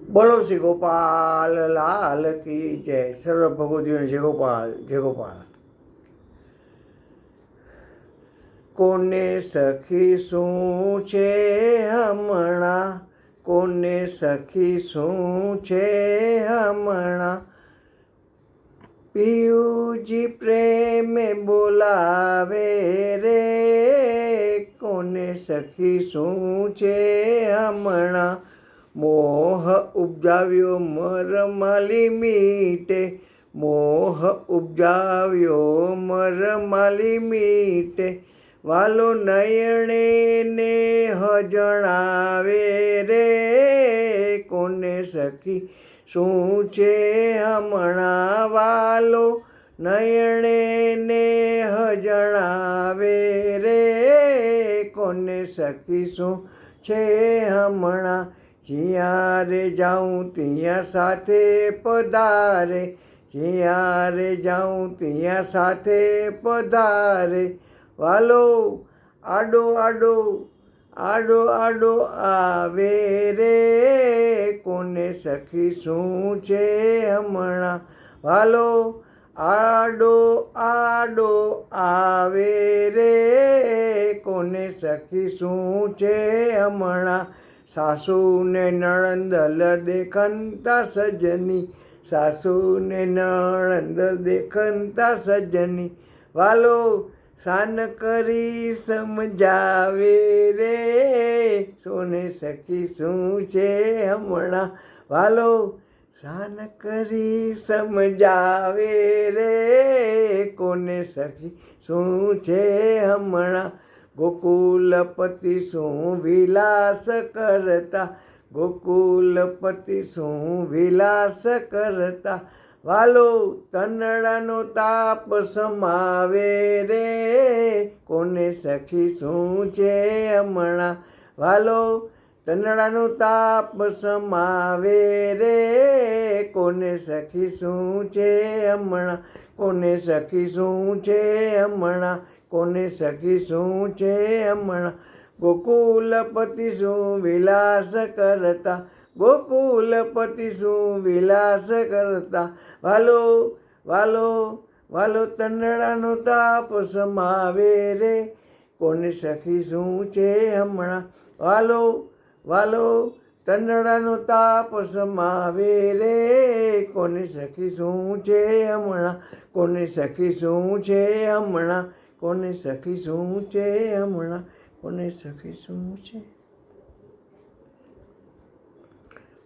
બોલો શ્રી ગોપાલ લાલ કી જય. સર્વ ભગવદીઓને જય ગોપાલ જય ગોપાલ. કોને સખી શું છે હમણાં, કોને સખી શું છે હમણાં, પિયુજી પ્રેમે બોલાવે રે, કોને સખી શું છે હમણાં, મોહ ઉપજાવ્યો મરમાલી મીટે, મોહ ઉપજાવ્યો મરમાલી મીટે, વાલો નયણે ને હજણાવે રે, કોને સખી શું છે હમણાં, વાલો નયણે ને હજણાવે રે, કોને સખી શું છે હમણાં, જ્યારે જાઉં ત્યાં સાથે પધારે, જ્યારે જાઉં ત્યાં સાથે પધારે, વાલો આડો આડો આડો આડો આવે રે, કોને સખી શું છે હમણાં, વાલો આડો આડો આવે રે, કોને સખી શું છે હમણાં, સાસુ ને નણંદ દેખનતા સજની, સાસુ ને નણંદ દેખનતા સજની, વાલો સાન કરી સમજાવે રે, સોને સખી શું છે હમણાં, વાલો સાન કરી સમજાવે રે, કોને સખી શું છે હમણાં, ગોકુલપતિ શું વિલાસ કરતા, ગોકુલપતિ શું વિલાસ કરતા, વાલો તનડાનો તાપ સમાવે રે, કોને સખી શું છે હમણાં, વાલો તનડાનો તાપ સમાવે રે, કોને સખી શું છે હમણાં, કોને સખી શું છે હમણાં, કોને સખી શું છે હમણાં, ગોકુલપતિ શું વિલાસ કરતા, ગોકુલપતિ શું વિલાસ કરતા, વાલો વાલો વાલો તનડાનો તાપ સમાવે રે, કોને સખી શું છે હમણાં, વાલો વાલો તનડાનો તાપ સમાવે રે, કોને સખી શું છે હમણાં, કોને સખી શું છે હમણાં, કોને સખી શું છે હમણાં, કોને સખી શું છે.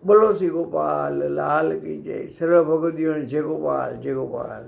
બોલો શ્રી ગોપાલ લાલ કી જય. સર્વ ભગવદીઓને જય ગોપાલ જય ગોપાલ.